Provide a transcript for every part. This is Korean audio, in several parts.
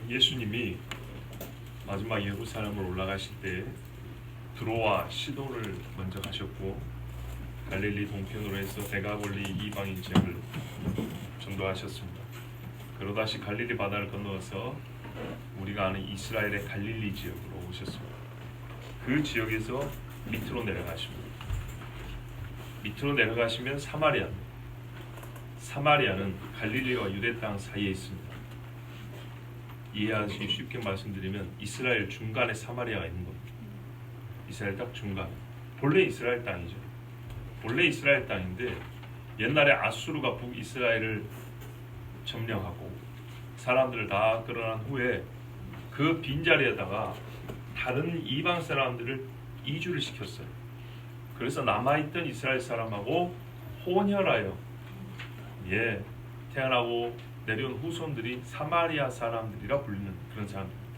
예수님이 마지막 예루살렘을 올라가실 때 두로와 시도를 먼저 가셨고 갈릴리 동편으로 해서 데가볼리 이방인 지역을 전도하셨습니다. 그러다 다시 갈릴리 바다를 건너서 우리가 아는 이스라엘의 갈릴리 지역으로 오셨습니다. 그 지역에서 밑으로 내려가십니다. 밑으로 내려가시면 사마리아는 갈릴리와 유대 땅 사이에 있습니다. 이해하기 쉽게 말씀드리면 이스라엘 중간에 사마리아가 있는 겁니다. 이스라엘 딱 중간. 본래 이스라엘 땅이죠. 본래 이스라엘 땅인데 옛날에 아수르가 북이스라엘을 점령하고 사람들을 다 끌어난 후에 그 빈자리에다가 다른 이방 사람들을 이주를 시켰어요. 그래서 남아있던 이스라엘 사람하고 혼혈하여 태어나고 내려온 후손들이 사마리아 사람들이라 불리는 그런 사람들입니다.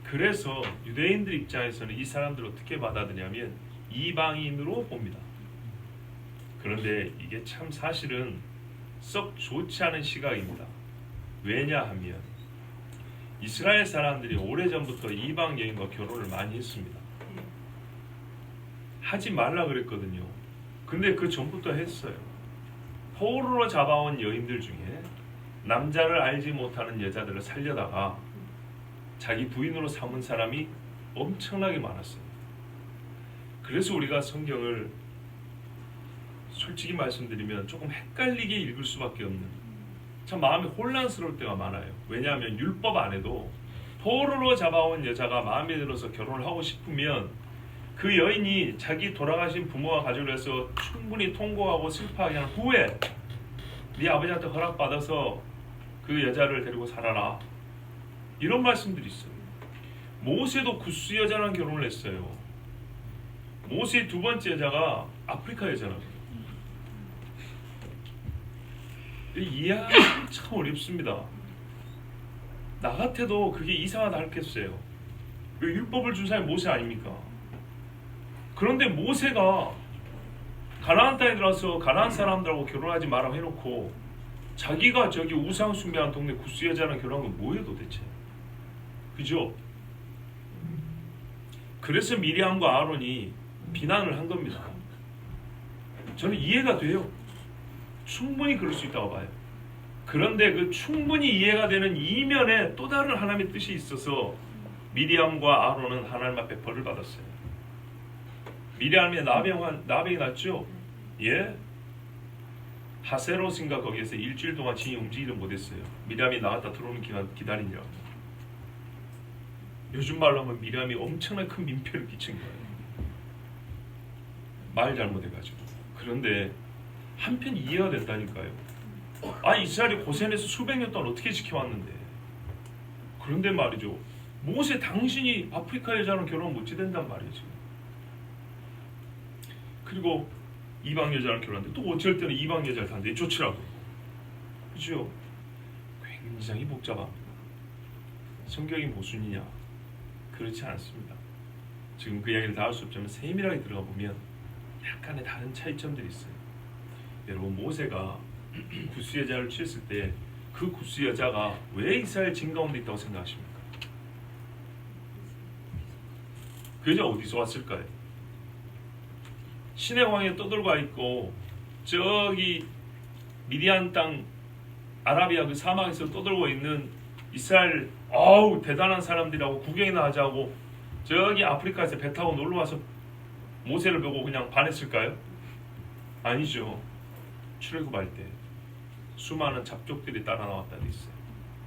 그래서 유대인들 입장에서는 이 사람들을 어떻게 받아들이냐면 이방인으로 봅니다. 그런데 이게 참 사실은 썩 좋지 않은 시각입니다. 왜냐하면 이스라엘 사람들이 오래전부터 이방 여인과 결혼을 많이 했습니다. 하지 말라 그랬거든요. 근데 그 전부터 했어요. 포로로 잡아온 여인들 중에 남자를 알지 못하는 여자들을 살려다가 자기 부인으로 삼은 사람이 엄청나게 많았어요. 그래서 우리가 성경을 솔직히 말씀드리면 조금 헷갈리게 읽을 수밖에 없는, 참 마음이 혼란스러울 때가 많아요. 왜냐하면 율법 안에도 포로로 잡아온 여자가 마음에 들어서 결혼을 하고 싶으면 그 여인이 자기 돌아가신 부모와 가족을 해서 충분히 통곡하고 슬퍼하게 한 후에 네 아버지한테 허락받아서 그 여자를 데리고 살아라, 이런 말씀들이 있어요. 모세도 구스 여자랑 결혼을 했어요. 모세의 두 번째 여자가 아프리카 여자라고. 이해하기 참 어렵습니다. 나 같아도 그게 이상하다 할겠어요. 왜 율법을 준 사람이 모세 아닙니까? 그런데 모세가 가나안 땅에 들어와서 가나안 사람들하고 결혼하지 말라고 해놓고 자기가 저기 우상 숭배하는 동네 구스 여자랑 결혼한 건 뭐예요 도대체? 그죠? 그래서 미리암과 아론이 비난을 한 겁니다. 저는 이해가 돼요. 충분히 그럴 수 있다고 봐요. 그런데 그 충분히 이해가 되는 이면에 또 다른 하나님의 뜻이 있어서 미리암과 아론은 하나님 앞에 벌을 받았어요. 미리암이 나병이 났죠? 하세롯인가 거기에서 일주일 동안 진이 움직이지 못했어요. 미리암이 나갔다 들어오는 기간 기다리느라고. 요즘 말로 하면 미리암이 엄청나게 큰 민폐를 끼친 거예요. 말 잘못해가지고. 그런데 한편 이해가 됐다니까요. 이스라엘이 고생해서 수백 년 동안 어떻게 지켜왔는데. 그런데 말이죠, 모세 당신이 아프리카 여자랑 결혼 못 지된단 말이죠. 그리고 이방 여자랑 결혼하는데 또 어쩔 때는 이방 여자를 단대에 쫓으라고. 그죠? 굉장히 복잡합니다. 성경이 모순이냐? 그렇지 않습니다. 지금 그 이야기를 다 할 수 없지만 세밀하게 들어가 보면 약간의 다른 차이점들이 있어요. 여러분, 모세가 구스 여자를 취했을 때 그 구스 여자가 왜 이스라엘 진 가운데 있다고 생각하십니까? 그 여자 어디서 왔을까요? 시내왕에 떠들고 있고 저기 미디안 땅 아라비아 그 사막에서 떠들고 있는 이스라엘 대단한 사람들이라고 구경이나 하자고 저기 아프리카에서 배 타고 놀러와서 모세를 보고 그냥 반했을까요? 아니죠. 출애굽할 때 수많은 잡족들이 따라 나왔다 돼 있어요.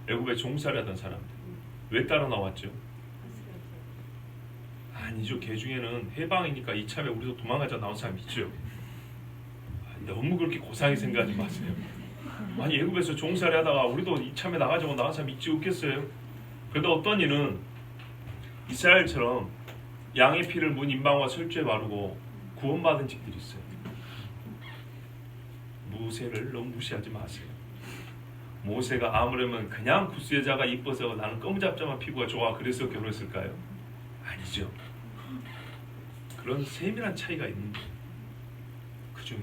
애굽에 종살이하던 사람들. 왜 따라 나왔죠? 아니죠. 개 중에는 해방이니까 이참에 우리도 도망가자 나온 사람이 있죠. 너무 그렇게 고상하게 생각하지 마세요. 아니 애굽에서 종살이 하다가 우리도 이참에 나가자고 나온 사람이 있지 없겠어요? 그런데 어떤 이는 이스라엘처럼 양의 피를 문 인방과 설주에 바르고 구원받은 집들이 있어요. 모세를 너무 무시하지 마세요. 모세가 아무려면 그냥 구스 여자가 이뻐서 나는 검은잡자만 피부가 좋아 그래서 결혼했을까요? 아니죠. 그런 세밀한 차이가 있는데 그 중에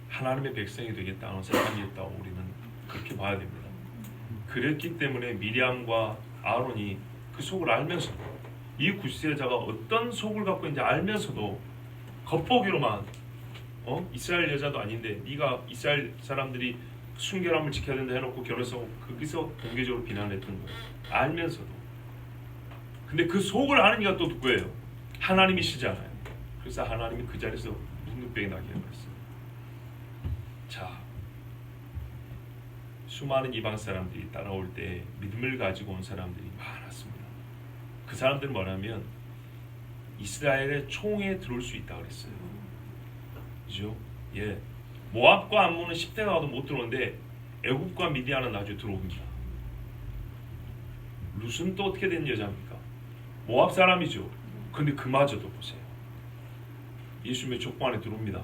하나님의 백성이 되겠다는 사람이 있다고 우리는 그렇게 봐야 됩니다. 그랬기 때문에 미리암과 아론이 그 속을 알면서도, 이 구스 여자가 어떤 속을 갖고 있는지 알면서도 겉보기로만 이스라엘 여자도 아닌데 네가 이스라엘 사람들이 순결함을 지켜야 된다 해놓고 결혼해서 거기서 공개적으로 비난했던 거예요. 알면서도. 근데 그 속을 아는 이가 또 누구예요? 하나님이시잖아요. 그래서 하나님이 그 자리에서 문둥병이 나게 해버렸어요. 자, 수많은 이방 사람들이 따라올 때 믿음을 가지고 온 사람들이 많았습니다. 그 사람들은 뭐냐면 이스라엘의 총에 들어올 수 있다 그랬어요. 그죠? 예. 모압과 암몬은 10대가 가도 못 들어오는데 애굽과 미디안은 나중에 들어옵니다. 룻은 또 어떻게 된 여자입니까? 모압 사람이죠. 근데 그마저도 보세요. 예수님의 족보 안에 들어옵니다.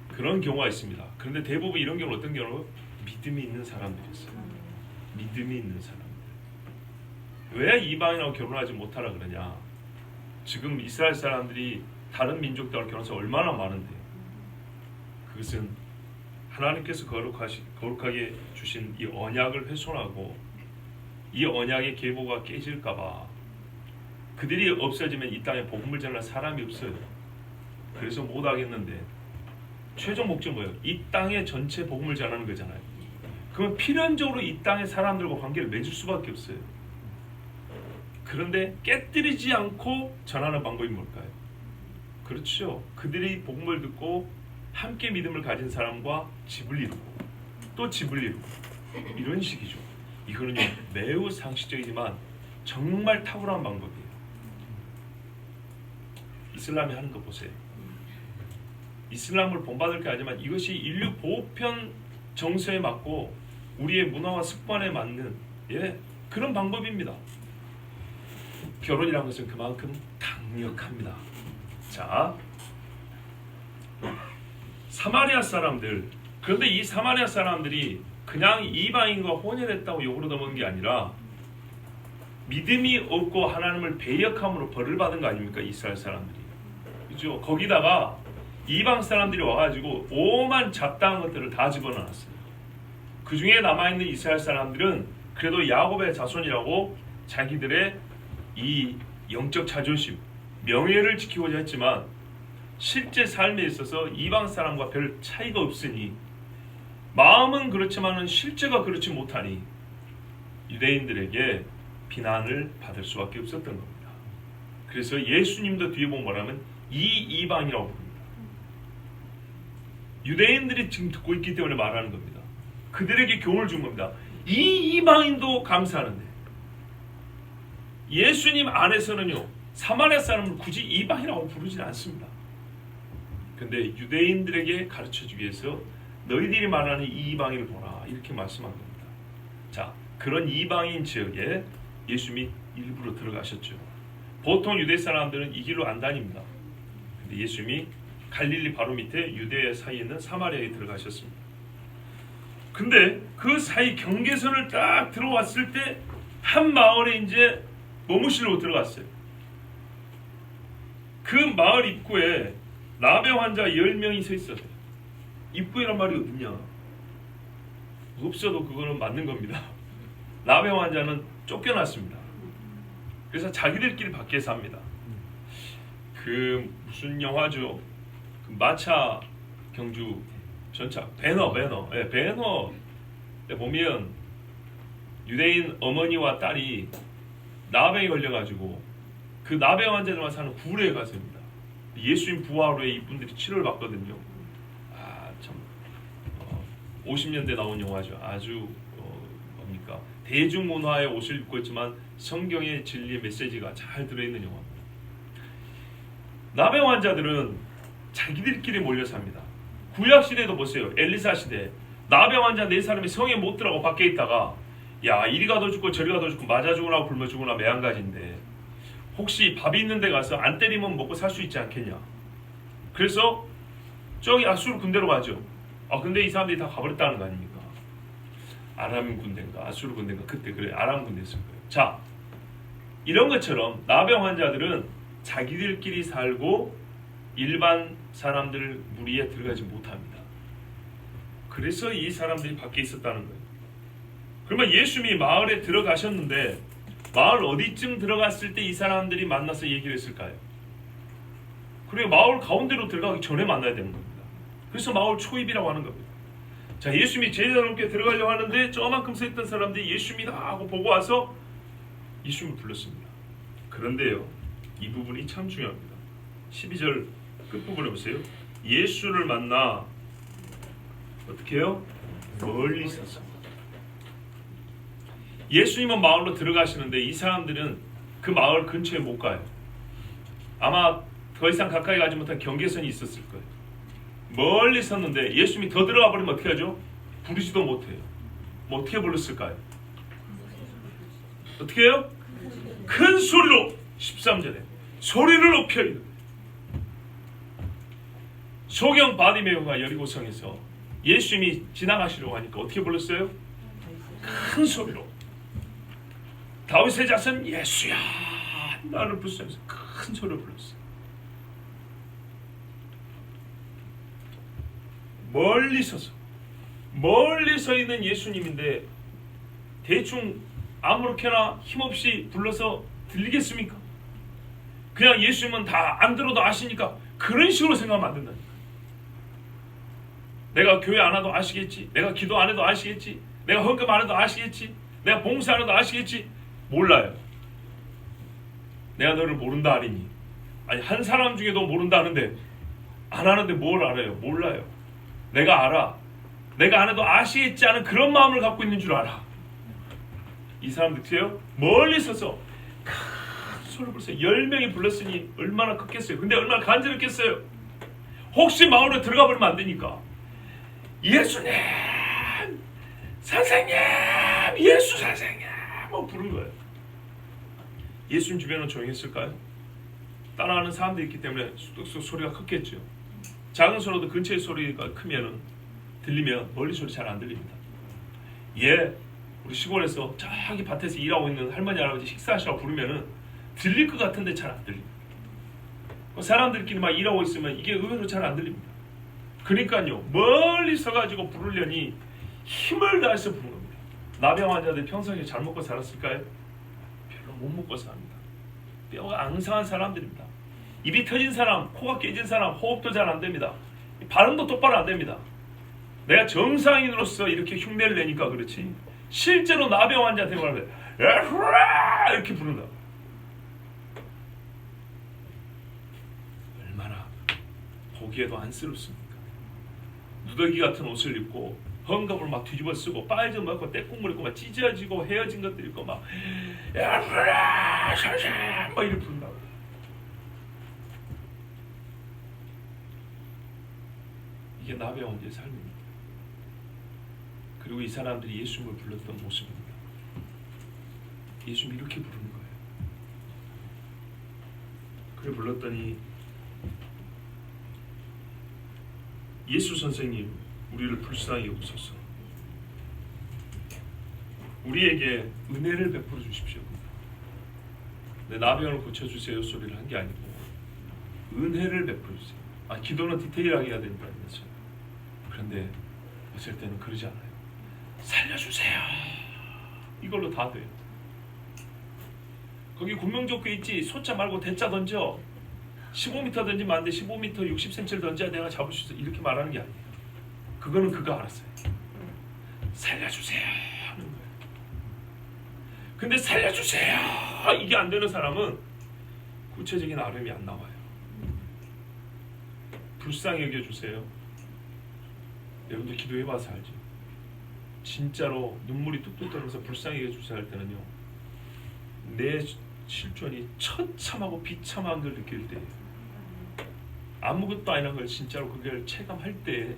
그런 경우가 있습니다. 그런데 대부분 이런 경우는 어떤 경우? 믿음이 있는 사람들이었어요. 믿음이 있는 사람들. 왜 이방인하고 결혼하지 못하라 그러냐? 지금 이스라엘 사람들이 다른 민족들하고 결혼해서 얼마나 많은데, 그것은 하나님께서 거룩하게 주신 이 언약을 훼손하고 이 언약의 계보가 깨질까봐, 그들이 없어지면 이 땅에 복음을 전할 사람이 없어요. 그래서 못하겠는데 최종 목적은 뭐예요? 이 땅의 전체 복음을 전하는 거잖아요. 그러면 필연적으로 이 땅의 사람들과 관계를 맺을 수밖에 없어요. 그런데 깨뜨리지 않고 전하는 방법이 뭘까요? 그렇죠. 그들이 복음을 듣고 함께 믿음을 가진 사람과 집을 이루고 또 집을 이루고, 이런 식이죠. 이거는요 매우 상식적이지만 정말 탁월한 방법이에요. 이슬람이 하는 거 보세요. 이슬람을 본받을 게 아니지만 이것이 인류 보편 정서에 맞고 우리의 문화와 습관에 맞는 그런 방법입니다. 결혼이라는 것은 그만큼 강력합니다. 자, 사마리아 사람들. 그런데 이 사마리아 사람들이 그냥 이방인과 혼혈했다고 욕으로 넘어간 게 아니라 믿음이 없고 하나님을 배역함으로 벌을 받은 거 아닙니까? 이스라엘 사람들이. 그죠? 거기다가 이방 사람들이 와가지고 오만 잡다한 것들을 다 집어넣었어요. 그 중에 남아있는 이스라엘 사람들은 그래도 야곱의 자손이라고 자기들의 이 영적 자존심, 명예를 지키고자 했지만 실제 삶에 있어서 이방 사람과 별 차이가 없으니, 마음은 그렇지만은 실제가 그렇지 못하니 유대인들에게 비난을 받을 수밖에 없었던 겁니다. 그래서 예수님도 뒤에 보면 뭐라면 이 이방이라고 부릅니다. 유대인들이 지금 듣고 있기 때문에 말하는 겁니다. 그들에게 교훈을 준 겁니다. 이 이방인도 감사하는데 예수님 안에서는요 사마리아 사람을 굳이 이방이라고 부르지 않습니다. 근데 유대인들에게 가르쳐주기 위해서 너희들이 말하는 이 이방인을 보라 이렇게 말씀한 겁니다. 자, 그런 이방인 지역에 예수님이 일부러 들어가셨죠. 보통 유대 사람들은 이 길로 안 다닙니다. 근데 예수님이 갈릴리 바로 밑에 유대 사이에 있는 사마리아에 들어가셨습니다. 근데 그 사이 경계선을 딱 들어왔을 때 한 마을에 이제 머무시려고 들어갔어요. 그 마을 입구에 나병 환자 10명이 서 있었어요. 입구에란 말이 어딨냐? 없어도 그거는 맞는 겁니다. 나병 환자는 쫓겨났습니다. 그래서 자기들끼리 밖에서 합니다. 그 무슨 영화죠? 그 마차 경주 전차 배너 배너에 보면 유대인 어머니와 딸이 나병에 걸려가지고 그 나병 환자들만 사는 구례에 갔습니다. 예수님 부활 후에 이분들이 치료를 받거든요. 참 50년대 나온 영화죠. 아주 뭡니까 대중문화의 옷을 입고 있지만 성경의 진리의 메시지가 잘 들어있는 영화입니다. 나병 환자들은 자기들끼리 몰려 삽니다. 구약 시대도 보세요. 엘리사 시대 나병 환자 4사람이 성에 못 들어가고 밖에 있다가 야 이리 가도 죽고 저리 가도 죽고 맞아 죽으나 굶어 죽으나 매한가지인데 혹시 밥이 있는 데 가서 안 때리면 먹고 살 수 있지 않겠냐. 그래서 저기 아수르 군대로 가죠. 근데 이 사람들이 다 가버렸다는 거 아닙니까? 아람 군대인가 아수르 군대인가 그때 그래 아람 군대였을 거예요. 자, 이런 것처럼 나병 환자들은 자기들끼리 살고 일반 사람들 무리에 들어가지 못합니다. 그래서 이 사람들이 밖에 있었다는 거예요. 그러면 예수님이 마을에 들어가셨는데 마을 어디쯤 들어갔을 때 이 사람들이 만나서 얘기를 했을까요? 그리고 마을 가운데로 들어가기 전에 만나야 되는 겁니다. 그래서 마을 초입이라고 하는 겁니다. 자, 예수님이 제자들께 들어가려고 하는데 저만큼 서 있던 사람들이 예수님이다 하고 보고 와서 예수님을 불렀습니다. 그런데요, 이 부분이 참 중요합니다. 12절 끝부분에 보세요. 예수를 만나 어떻게 해요? 멀리 있었습니다. 예수님은 마을로 들어가시는데 이 사람들은 그 마을 근처에 못 가요. 아마 더 이상 가까이 가지 못한 경계선이 있었을 거예요. 멀리 섰는데 예수님이 더 들어가 버리면 어떻게 하죠? 부르지도 못해요. 뭐 어떻게 불렀을까요? 어떻게 해요? 큰 소리로 13절에 소리를 높여 이르되 소경 바디메오가 여리고성에서 예수님이 지나가시려고 하니까 어떻게 불렀어요? 큰 소리로 다윗의 자손 예수야 나를 부르면서 큰 소리로 불렀어요. 멀리 서 있는 예수님인데 대충 아무렇게나 힘없이 불러서 들리겠습니까? 그냥 예수님은 다 안 들어도 아시니까 그런 식으로 생각하면 안 된다니까. 내가 교회 안 와도 아시겠지, 내가 기도 안 해도 아시겠지, 내가 헌금 안 해도 아시겠지, 내가 봉사 안 해도 아시겠지. 몰라요. 내가 너를 모른다 하리니. 아니, 한 사람 중에도 모른다 하는데 안 하는데 뭘 알아요? 몰라요. 내가 알아. 내가 안 해도 아시겠지 하는 그런 마음을 갖고 있는 줄 알아. 이 사람들 어때요? 멀리 서서 큰 소리를 불렀어요. 10명이 불렀으니 얼마나 컸겠어요. 근데 얼마나 간절했겠어요. 혹시 마을에 들어가 버리면 안 되니까 예수님 선생님 예수 선생님 뭐 부른 거예요. 예수님 주변은 조용했을까요? 따라하는 사람들이 있기 때문에 쑥쑥 소리가 컸겠죠. 작은 소리도 근처의 소리가 크면은 들리면 멀리 소리 잘 안 들립니다. 우리 시골에서 저기 밭에서 일하고 있는 할머니 할아버지 식사하시라고 부르면은 들릴 것 같은데 잘 안 들립니다. 사람들끼리 막 일하고 있으면 이게 의외로 잘 안 들립니다. 그러니까요, 멀리 서가지고 부르려니 힘을 다해서 부르는 겁니다. 나병 환자들 평소에 잘 먹고 살았을까요? 별로 못 먹고 삽니다. 뼈가 앙상한 사람들입니다. 입이 터진 사람, 코가 깨진 사람, 호흡도 잘 안 됩니다. 발음도 똑바로 안 됩니다. 내가 정상인으로서 이렇게 흉내를 내니까 그렇지 실제로 나병 환자한테 말하면 이렇게 부른다. 얼마나 보기에도 안쓰럽습니까? 누더기 같은 옷을 입고 헝겊을 막 뒤집어 쓰고 빨 좀 먹고 떼국물 있고 막 찢어지고 헤어진 것들 있고 막 이렇게 부른다고. 이게 나병 환자의 삶입니다. 그리고 이 사람들이 예수님을 불렀던 모습입니다. 예수님 이렇게 부르는 거예요. 그래 불렀더니 예수 선생님 우리를 불쌍히 여기소서. 우리에게 은혜를 베풀어 주십시오. 내 나병을 고쳐주세요 소리를 한 게 아니고 은혜를 베풀어 주세요. 기도는 디테일하게 해야 된다는 거죠. 그런데 어쩔 때는 그러지 않아요. 살려주세요. 이걸로 다 돼요. 거기 군명조끼 있지. 소자 말고 대자 던져. 15m 던지면 안 돼. 15m 60cm를 던져야 내가 잡을 수 있어. 이렇게 말하는 게 아니에요. 그거는 그가 알았어요. 살려주세요 하는 거예요. 근데 살려주세요 이게 안 되는 사람은 구체적인 아뢰음이 안 나와요. 불쌍히 여겨주세요. 여러분들 기도해봐서 알죠. 진짜로 눈물이 뚝뚝 떨면서 불쌍히 여겨주세요 할 때는요, 내 실존이 처참하고 비참한 걸 느낄 때, 아무것도 아니란 걸 진짜로 그걸 체감할 때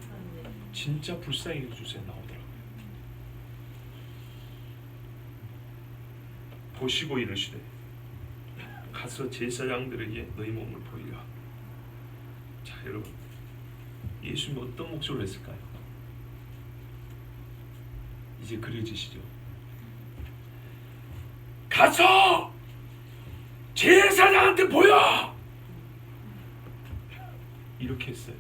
진짜 불쌍히 여겨주세요 나오더라고요. 보시고 이르시되 가서 제사장들에게 너희 몸을 보이라. 자, 여러분, 예수님이 어떤 목소리를 했을까요? 이제 그려지시죠? 가서 제사장한테 보여! 이렇게 했어요.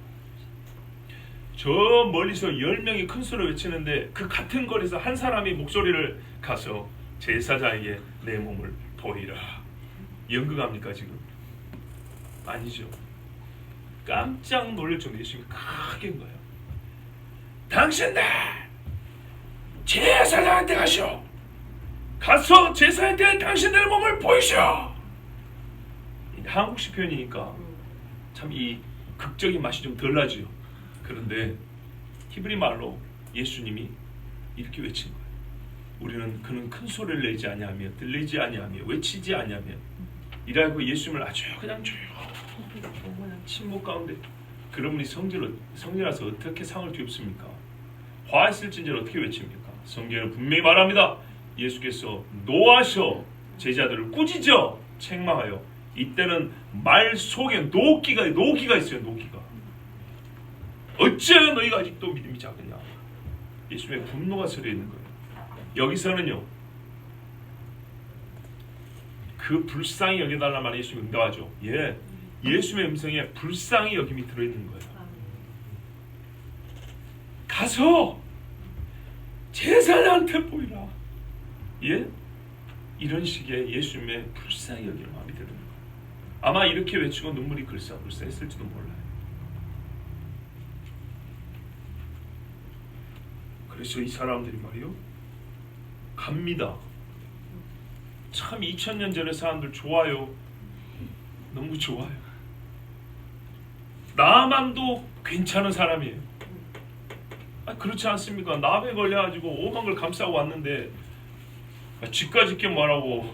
저 멀리서 10명이 큰 소리를 외치는데 그 같은 거리에서 한 사람이 목소리를 가서 제사장에게 내 몸을 보이라. 연극합니까 지금? 아니죠. 깜짝 놀랄 정도 예수님이 크게 한 거예요. 당신들 제사장한테 가시오. 가서 제사한테 당신들의 몸을 보이시오. 한국식 표현이니까 참 이 극적인 맛이 좀 덜 나지요. 그런데 히브리 말로 예수님이 이렇게 외친 거예요. 우리는 그는 큰 소리를 내지 아니하며 들리지 아니하며 외치지 아니하며 이라고 예수님을 아주 그냥 조용한 침묵 가운데 그런 분이 성지라서 어떻게 상을 뒤엎습니까? 화했을진저 어떻게 외칩니까? 성경에는 분명히 말합니다. 예수께서 노하셔 제자들을 꾸짖어 책망하여 이때는 말 속에 노기가 있어요. 노기가. 어찌하여 너희가 아직도 믿음이 작으냐. 예수님의 분노가 서려 있는 거예요. 여기서는요 그 불쌍히 여겨달라는 말에 예수님이 응답하죠. 예, 예수님의 음성에 불쌍히 여김이 들어있는 거예요. 가서 제사장한테 보이라. 예? 이런 식의 예수님의 불쌍히 여기는 마음이 드는 거예요. 아마 이렇게 외치고 눈물이 글썽글썽했을지도 몰라요. 그래서 이 사람들이 말이요 갑니다. 참 2000년 전의 사람들 좋아요. 너무 좋아요. 나만도 괜찮은 사람이에요. 그렇지 않습니까? 남에 걸려가지고 오만 걸 감싸고 왔는데 집까지 게 뭐라고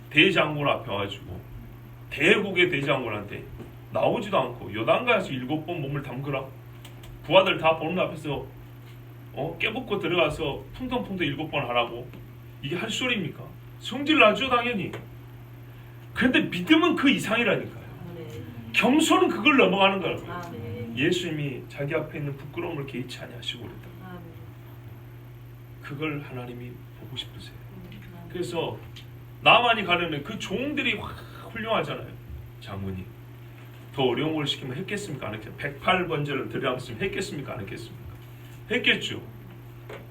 대장군 앞에 와가지고 대국의 대장군한테 나오지도 않고 요단가에서 7번 몸을 담그라. 부하들 다 보는 앞에서 깨벗고 들어가서 풍덩풍덩 7번 하라고. 이게 할 소리입니까? 성질 나죠 당연히. 그런데 믿음은 그 이상이라니까요. 겸손은 그걸 넘어가는 거라고요. 예수님이 자기 앞에 있는 부끄러움을 개의치 아니하시고 그랬다. 그걸 하나님이 보고 싶으세요. 그래서 나만이 가려는 그 종들이 훌륭하잖아요. 장군이 더 어려운 걸 시키면 했겠습니까? 안 했겠습니까? 108번째를 들여안으면 했겠습니까? 안 했겠습니까? 했겠죠.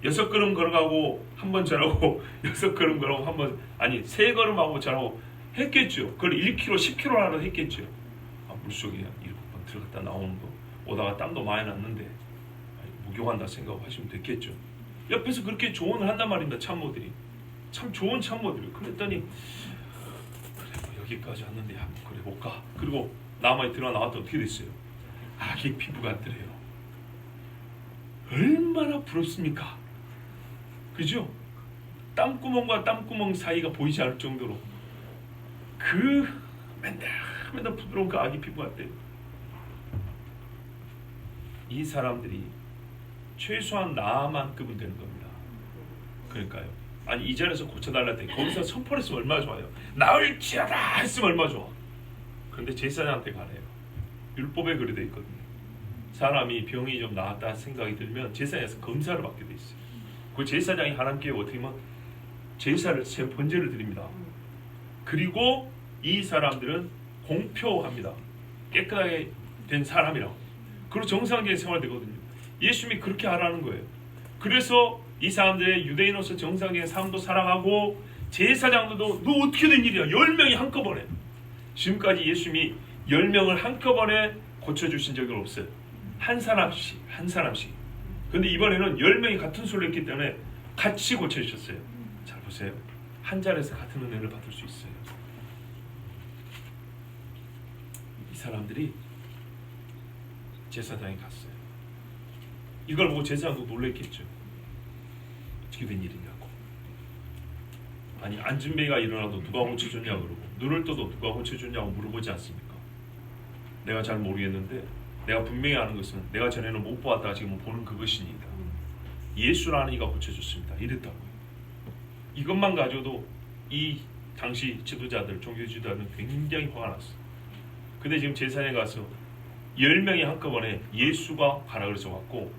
6걸음 걸어가고 한 번 절하고 6걸음 걸어가고 한 번 아니 3걸음하고 절하고 했겠죠. 그걸 1km 10km 하러 했겠죠. 물속에 7번 들어갔다 나오는 거 오다가 땀도 많이 났는데 목욕한다 생각하고 하시면 됐겠죠. 옆에서 그렇게 조언을 한단 말입니다. 참모들이 참 좋은 참모들이. 그랬더니 그래 뭐 여기까지 왔는데 한번 그래 볼까. 그리고 남아에 들어 나왔다 어떻게 됐어요? 아기 피부 같더래요. 얼마나 부럽습니까? 그죠? 땀구멍과 땀구멍 사이가 보이지 않을 정도로 그 맨날 부드러운 그 아기 피부 같대요. 이 사람들이 최소한 나만급은 되는 겁니다. 그러니까요. 아니 이 자리에서 고쳐달라 했더니 거기서 선포를 했으면 얼마나 좋아요. 나을지어다 했으면 얼마나 좋아. 그런데 제사장한테 가래요. 율법에 그래 돼 있거든요. 사람이 병이 좀 나았다 생각이 들면 제사장에서 검사를 받게 돼 있어요. 그 제사장이 하나님께 어떻게 보면 제사를 번제를 드립니다. 그리고 이 사람들은 공표합니다. 깨끗하게 된 사람이라고. 그리고 정상적인 생활이 되거든요. 예수님이 그렇게 하라는 거예요. 그래서 이 사람들의 유대인으로서 정상적인 삶도 살아가고 제사장들도 너 어떻게 된 일이야? 10명이 한꺼번에. 지금까지 예수님이 10명을 한꺼번에 고쳐주신 적이 없어요. 한 사람씩. 근데 이번에는 10명이 같은 소리를 했기 때문에 같이 고쳐주셨어요. 잘 보세요. 한 자리에서 같은 은혜를 받을 수 있어요. 이 사람들이 제사장에 갔어요. 이걸 보고 제사장도 놀랬겠죠. 어떻게 된 일이냐고. 아니 안진뱅이가 일어나도 누가 고쳐줬냐고 그러고 눈을 떠도 누가 고쳐줬냐고 물어보지 않습니까? 내가 잘 모르겠는데 내가 분명히 아는 것은 내가 전에는 못 보았다가 지금 보는 그것이니이다. 예수라는 이가 고쳐줬습니다. 이랬다고요. 이것만 가져도 이 당시 지도자들, 종교 지도자들은 굉장히 화가 났어요. 근데 지금 제사장에 가서 10명이 한꺼번에 예수가 가라 그래서 왔고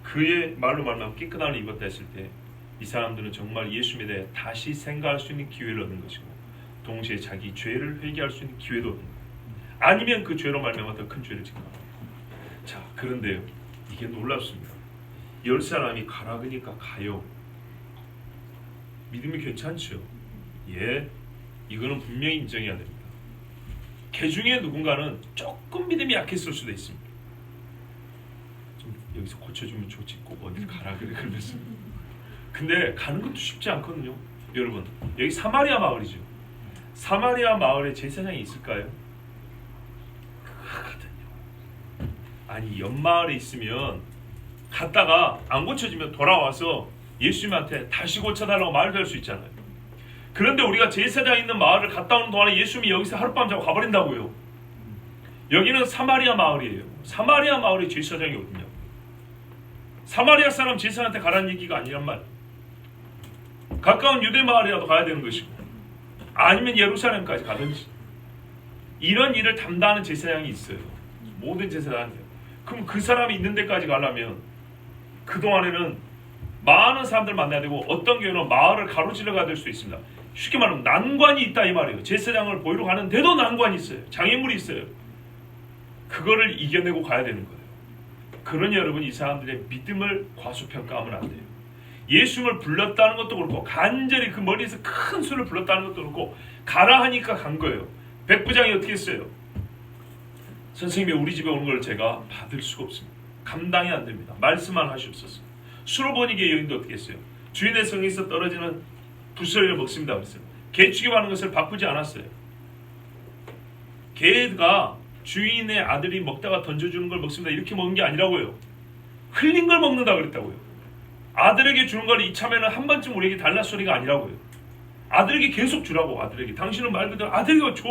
그의 말로 말하면 깨끗한 옷을 입었다 했을 때 이 사람들은 정말 예수님에 대해 다시 생각할 수 있는 기회를 얻는 것이고 동시에 자기 죄를 회개할 수 있는 기회도 얻는 거예요. 아니면 그 죄로 말미암아 더 큰 죄를 짓는 거예요. 자, 그런데요. 이게 놀랍습니다. 10사람이 가라 그러니까 가요. 믿음이 괜찮죠? 예, 이거는 분명히 인정해야 됩니다. 개 중에 누군가는 조금 믿음이 약했을 수도 있습니다. 좀 여기서 고쳐주면 좋지, 꼭 어딜 가라 그래 그러면서. 근데 가는 것도 쉽지 않거든요. 여러분, 여기 사마리아 마을이죠. 사마리아 마을에 제사장이 있을까요? 그거거든요. 아니, 옆마을에 있으면 갔다가 안 고쳐지면 돌아와서 예수님한테 다시 고쳐달라고 말도 할 수 있잖아요. 그런데 우리가 제사장 있는 마을을 갔다 오는 동안에 예수님이 여기서 하룻밤 자고 가버린다고요. 여기는 사마리아 마을이에요. 사마리아 마을에 제사장이 어딨냐. 사마리아 사람 제사장한테 가라는 얘기가 아니란 말. 가까운 유대 마을이라도 가야 되는 것이고, 아니면 예루살렘까지 가든지. 이런 일을 담당하는 제사장이 있어요. 모든 제사장이요. 그럼 그 사람이 있는 데까지 가려면 그동안에는 많은 사람들 만나야 되고, 어떤 경우는 마을을 가로질러 가야 될 수 있습니다. 쉽게 말하면 난관이 있다 이 말이에요. 제사장을 보이러 가는데도 난관이 있어요. 장애물이 있어요. 그거를 이겨내고 가야 되는 거예요. 그러니 여러분, 이 사람들의 믿음을 과소평가하면 안 돼요. 예수님을 불렀다는 것도 그렇고, 간절히 그 머리에서 큰 소리를 불렀다는 것도 그렇고, 가라 하니까 간 거예요. 백부장이 어떻게 했어요? 선생님이 우리 집에 오는 걸 제가 받을 수가 없습니다. 감당이 안 됩니다. 말씀만 하시옵소서. 수로보니게 여인도 어떻게 했어요? 주인의 성에서 떨어지는 부스러기를 먹습니다. 그랬어요. 개 취급하는 것을 바꾸지 않았어요. 개가 주인의 아들이 먹다가 던져주는 걸 먹습니다. 이렇게 먹는 게 아니라고요. 흘린 걸 먹는다 그랬다고요. 아들에게 주는 걸 이참에는 한 번쯤 우리에게 달라 소리가 아니라고요. 아들에게 계속 주라고. 아들에게. 당신은 말 그대로 아들에게 줘.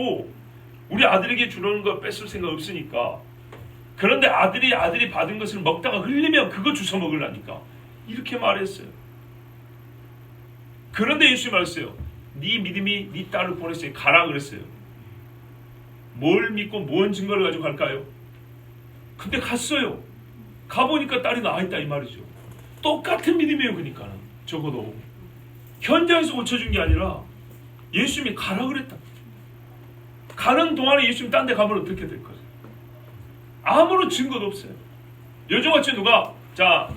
우리 아들에게 주려는 거 뺏을 생각 없으니까. 그런데 아들이 받은 것을 먹다가 흘리면 그거 주워 먹으려니까. 이렇게 말했어요. 그런데 예수님이 말했어요. 네 믿음이 네 딸을 보냈으니 가라 그랬어요. 뭘 믿고 뭔 증거를 가지고 갈까요? 근데 갔어요. 가보니까 딸이 나아있다 이 말이죠. 똑같은 믿음이에요. 그러니까 적어도 현장에서 고쳐준 게 아니라 예수님이 가라 그랬다. 가는 동안에 예수님 딴 데 가면 어떻게 될 거예요? 아무런 증거도 없어요. 요즘같이 누가 자,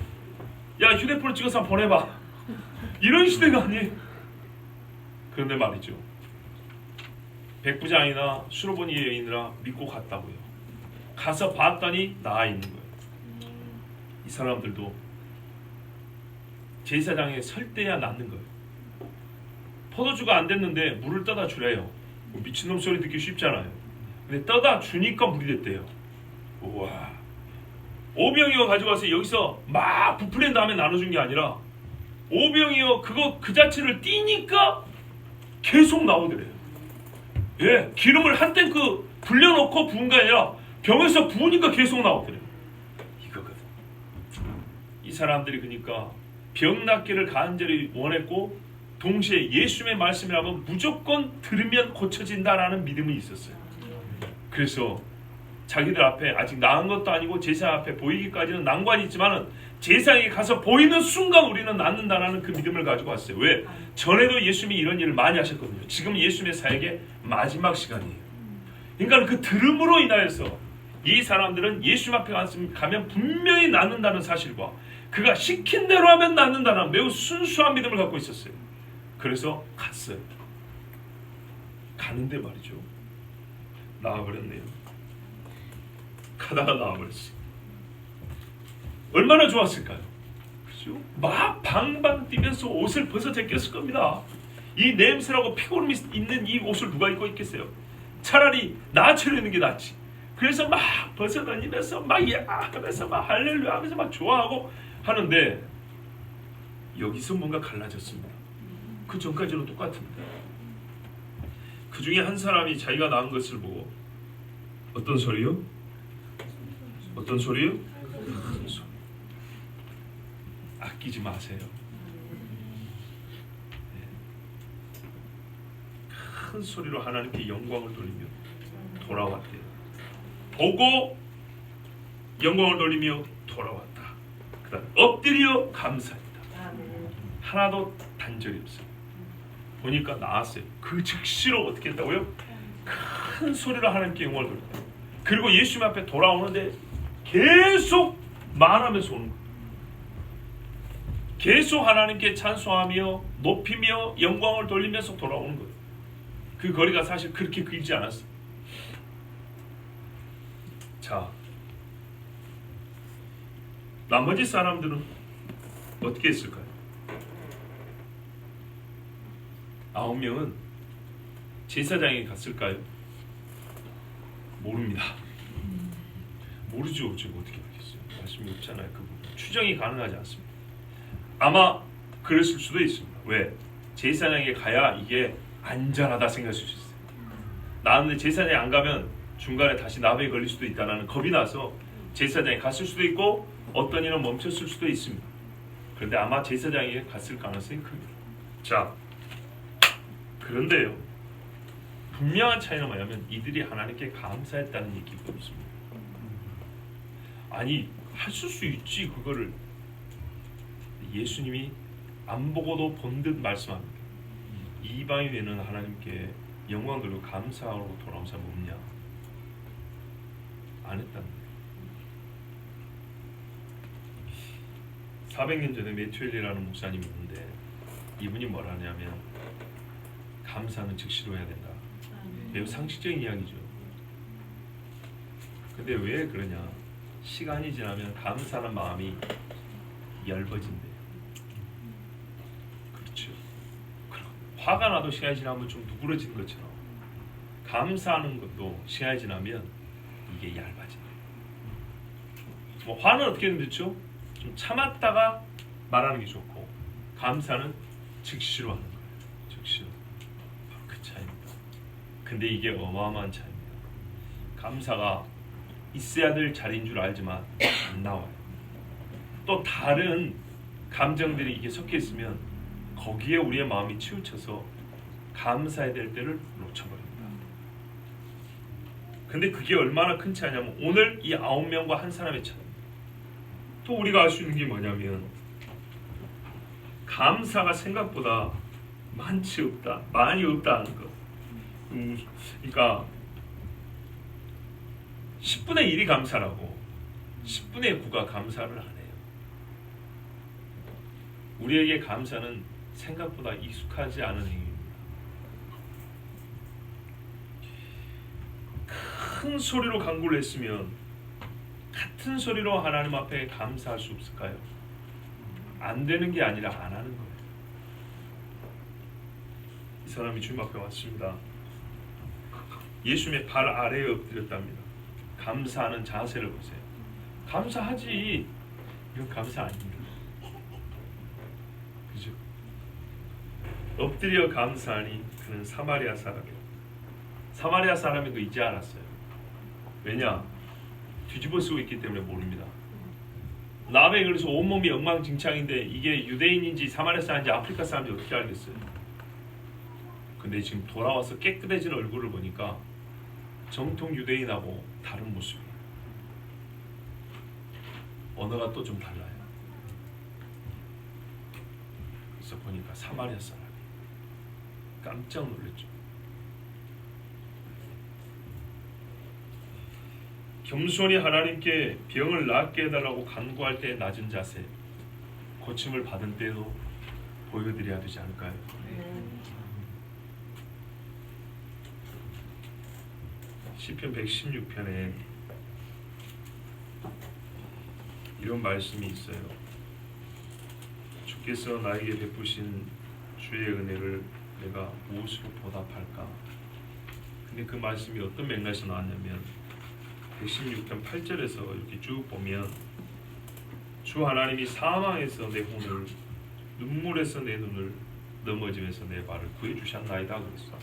야 휴대폰을 찍어서 한번 보내봐. 이런 시대가 아니에요. 그런데 말이죠. 백부장이나 수로보니 여인이나 믿고 갔다고요. 가서 봤더니 나아 있는 거예요. 이 사람들도 제사장에 설 때야 낫는 거예요. 포도주가 안 됐는데 물을 떠다 주래요. 미친놈 소리 듣기 쉽잖아요. 근데 떠다 주니까 물이 됐대요. 우와. 오병이어 가져가서 여기서 막 부풀린 다음에 나눠준 게 아니라 오병이어 그거 그 자체를 띄니까 계속 나오더래요. 예, 기름을 한 탱크 불려놓고 부은 게 아니라 병에서 부으니까 계속 나오더래요. 이거거든. 이 사람들이 그러니까 병 낫기를 간절히 원했고, 동시에 예수님의 말씀이라면 무조건 들으면 고쳐진다라는 믿음이 있었어요. 그래서 자기들 앞에 아직 나은 것도 아니고 제사 앞에 보이기까지는 난관이 있지만은 제사장에 가서 보이는 순간 우리는 낫는다라는 그 믿음을 가지고 왔어요. 왜? 전에도 예수님이 이런 일을 많이 하셨거든요. 지금 예수님의 사역의 마지막 시간이에요. 그러니까 그 들음으로 인하여서 이 사람들은 예수님 앞에 가면 분명히 낫는다는 사실과 그가 시킨 대로 하면 낫는다는 매우 순수한 믿음을 갖고 있었어요. 그래서 갔어요. 가는데 말이죠. 나와버렸네요. 가다가 나와버렸어요. 얼마나 좋았을까요? 그죠? 막 방방 뛰면서 옷을 벗어 제꼈을 겁니다. 이 냄새라고 피곤함이 있는 이 옷을 누가 입고 있겠어요? 차라리 나처럼 입는 게 낫지. 그래서 막 벗어 다니면서 막 하면서 막 할렐루야 하면서 막 좋아하고 하는데 여기서 뭔가 갈라졌습니다. 그 전까지는 똑같습니다. 그 중에 한 사람이 자기가 낳은 것을 보고 어떤 소리요? 어떤 소리요? 큰 소리. 아끼지 마세요. 큰 소리로 하나님께 영광을 돌리며 돌아왔대요. 보고 영광을 돌리며 돌아왔다. 그 다음 엎드려 감사했다. 하나도 단절이 없어요. 보니까 나았어요. 그 즉시로 어떻게 했다고요? 큰 소리로 하나님께 영광을 돌렸다. 그리고 예수님 앞에 돌아오는데 계속 말하면서 오는 거예요. 계속 하나님께 찬송하며 높이며 영광을 돌리면서 돌아오는 거예요. 그 거리가 사실 그렇게 길지 않았어요. 자, 나머지 사람들은 어떻게 했을까요? 9명은 제사장에 갔을까요? 모릅니다. 모르죠. 제가 어떻게 알겠어요? 말씀이 없잖아요. 그 부분. 추정이 가능하지 않습니다. 아마 그랬을 수도 있습니다. 왜? 제사장에 가야 이게 안전하다 생각할 수 있어요. 나는 제사장에 안 가면 중간에 다시 나병에 걸릴 수도 있다는 겁이 나서 제사장에 갔을 수도 있고 어떤 일은 멈췄을 수도 있습니다. 그런데 아마 제사장에 갔을 가능성이 큽니다. 자, 그런데요, 분명한 차이는 뭐냐면 이들이 하나님께 감사했다는 얘기가 없습니다. 아니, 하실 수 있지 그거를. 예수님이 안 보고도 본 듯 말씀합니다. 이방인 외에는 하나님께 영광 돌리고 감사하고 돌아온 사람 없냐? 안 했다는 거예요. 400년 전에 메튜엘이라는 목사님이 있는데 이분이 뭐라 하냐면 감사는 즉시로 해야 된다. 매우 상식적인 이야기죠. 근데 왜 그러냐? 시간이 지나면 감사하는 마음이 얇아진대요. 그렇죠. 화가 나도 시간이 지나면 좀 누그러진 것처럼 감사하는 것도 시간이 지나면 이게 얇아진대요. 뭐 화는 어떻게 된댔죠? 좀 참았다가 말하는 게 좋고 감사는 즉시로 하는 거예요. 즉시로. 바로 그 차이입니다. 근데 이게 어마어마한 차이입니다. 감사가 있어야 될 자리인 줄 알지만 안 나와요. 또 다른 감정들이 이게 섞여 있으면 거기에 우리의 마음이 치우쳐서 감사해야 될 때를 놓쳐버립니다. 근데 그게 얼마나 큰 차이냐면 오늘 이 9명과 한 사람의 차이. 또 우리가 알 수 있는 게 뭐냐면 감사가 생각보다 많이 없다는 거. 그러니까 10분의 1이 감사라고 10분의 9가 감사를 안 해요. 우리에게 감사는 생각보다 익숙하지 않은 행위입니다. 큰 소리로 간구를 했으면 같은 소리로 하나님 앞에 감사할 수 없을까요? 안 되는 게 아니라 안 하는 거예요. 이 사람이 주님 앞에 왔습니다. 예수님의 발 아래에 엎드렸답니다. 감사하는 자세를 보세요. 감사하지. 이건 감사 아닙니다. 그죠? 엎드려 감사하니 그는 사마리아 사람이요. 사마리아 사람인 거 이제 알았어요. 왜냐? 뒤집어 쓰고 있기 때문에 모릅니다. 나병에 걸려서 온몸이 엉망진창인데 이게 유대인인지 사마리아 사람인지 아프리카 사람인지 어떻게 알겠어요? 근데 지금 돌아와서 깨끗해진 얼굴을 보니까 정통 유대인하고 다른 모습이에요. 언어가 또 좀 달라요. 그래서 보니까 사마리아 사람이 깜짝 놀랐죠. 겸손히 하나님께 병을 낫게 해달라고 간구할 때 낮은 자세, 고침을 받은 때도 보여드려야 되지 않을까요? 시편 116편에 이런 말씀이 있어요. 주께서 나에게 베푸신 주의 은혜를 내가 무엇으로 보답할까? 근데 그 말씀이 어떤 맥락에서 나왔냐면 116편 8절에서 이렇게 쭉 보면 주 하나님이 사망에서 내 혼을 눈물에서 내 눈을 넘어지면서 내 발을 구해 주셨나이다 그랬어.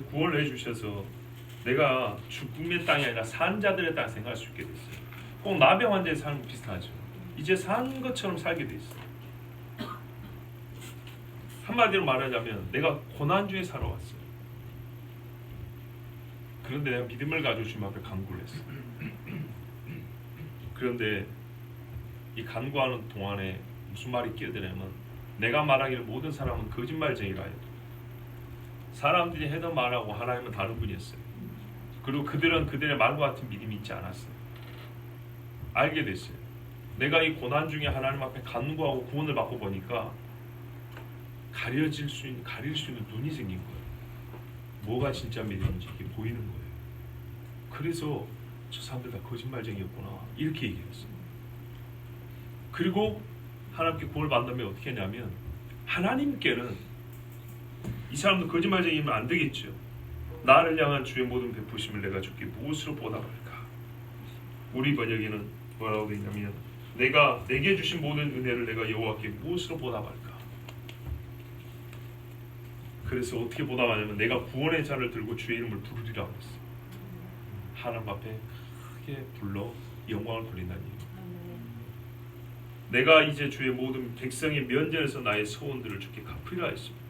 구원을 해 주셔서 내가 죽음의 땅이 아니라 산 자들의 땅 생각할 수 있게 됐어요. 꼭 나병 환자의 삶은 비슷하죠. 이제 산 것처럼 살게 돼 있어요. 한마디로 말하자면 내가 고난 중에 살아왔어요. 그런데 내가 믿음을 가지고 주님 앞에 간구를 했어요. 그런데 이 간구하는 동안에 무슨 말이 끼어드냐면 내가 말하기를 모든 사람은 거짓말쟁이라 해요. 사람들이 해도 말하고 하나님은 다른 분이었어요. 그리고 그들은 그들의 말과 같은 믿음이 있지 않았어요. 알게 됐어요. 내가 이 고난 중에 하나님 앞에 간구하고 구원을 받고 보니까 가릴 수 있는 눈이 생긴 거예요. 뭐가 진짜 믿음인지 이게 보이는 거예요. 그래서 저 사람들 다 거짓말쟁이였구나 이렇게 얘기했어요. 그리고 하나님께 구원을 받으면 어떻게 했냐면 하나님께는 이 사람도 거짓말쟁이면 안 되겠죠. 나를 향한 주의 모든 베푸심을 내가 주께 무엇으로 보답할까? 우리 번역에는 뭐라고 되어 있냐면 내가 내게 주신 모든 은혜를 내가 여호와께 무엇으로 보답할까? 그래서 어떻게 보답하냐면 내가 구원의 잔을 들고 주의 이름을 부르리라고 했어요. 하나님 앞에 크게 불러 영광을 돌린다는 얘기예요. 내가 이제 주의 모든 백성의 면전에서 나의 소원들을 주께 갚으리라 했습니다.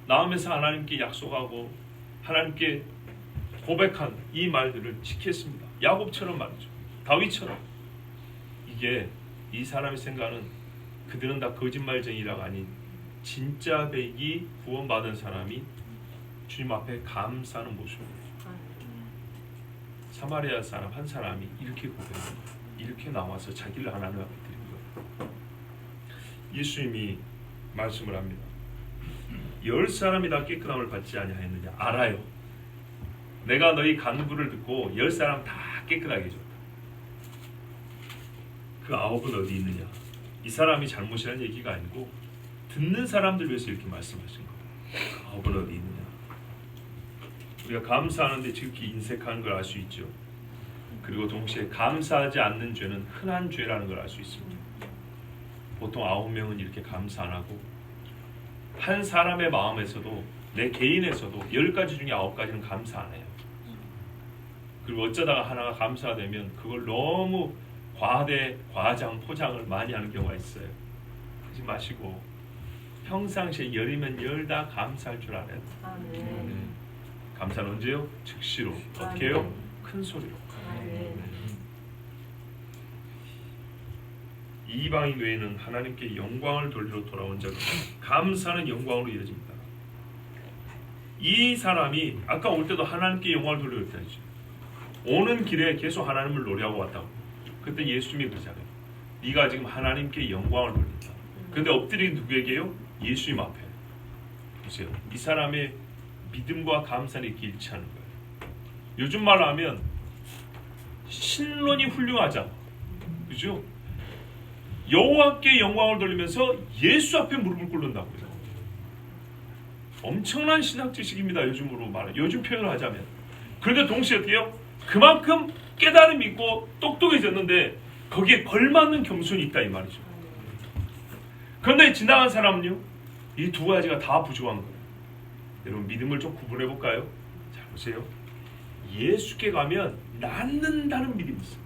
나오면서 하나님께 약속하고 하나님께 고백한 이 말들을 지켰습니다. 야곱처럼 말이죠. 다윗처럼. 이게 이 사람의 생각은 그들은 다 거짓말쟁이라가 아닌 진짜 백이 구원받은 사람이 주님 앞에 감사하는 모습이에요. 사마리아 사람 한 사람이 이렇게 고백해요. 이렇게 나와서 자기를 하나님 앞에 드린 거예요. 예수님이 말씀을 합니다. 10사람이 다 깨끗함을 받지 아니하였느냐? 알아요. 내가 너희 간구를 듣고 10사람 다 깨끗하게 해줬다. 그 9은 어디 있느냐? 이 사람이 잘못이라는 얘기가 아니고 듣는 사람들 위해서 이렇게 말씀하신 거예요. 그 9은 어디 있느냐? 우리가 감사하는데 즉히 인색하는 걸 알 수 있죠. 그리고 동시에 감사하지 않는 죄는 흔한 죄라는 걸 알 수 있습니다. 보통 9명은 이렇게 감사 안 하고 한 사람의 마음에서도 내 개인에서도 10가지 중에 9가지는 감사 안 해요. 그리고 어쩌다가 하나가 감사가 되면 그걸 너무 과장, 포장을 많이 하는 경우가 있어요. 하지 마시고 평상시에 10이면 10 다 감사할 줄 알아요. 감사는 언제요? 즉시로. 어떻게 해요? 큰 소리로. 이방인 외에는 하나님께 영광을 돌리러 돌아온 자가 감사는 영광으로 이어집니다. 이 사람이 아까 올 때도 하나님께 영광을 돌리러 했다죠. 오는 길에 계속 하나님을 노래하고 왔다고. 그때 예수님이 그러잖아요. 네가 지금 하나님께 영광을 돌린다. 근데 엎드린 누구에게요? 예수님 앞에. 보세요. 이 사람의 믿음과 감사는 이렇게 일치하는 거예요. 요즘 말로 하면 신론이 훌륭하잖아. 그죠? 여호와께 영광을 돌리면서 예수 앞에 무릎을 꿇는다고요. 엄청난 신학 지식입니다. 요즘으로 말해. 요즘 표현을 하자면. 그런데 동시에 어때요? 그만큼 깨달음이 있고 똑똑해졌는데 거기에 걸맞는 겸손이 있다 이 말이죠. 그런데 지나간 사람은요. 이 두 가지가 다 부족한 거예요. 여러분 믿음을 좀 구분해 볼까요? 자 보세요. 예수께 가면 낫는다는 믿음이 있어요.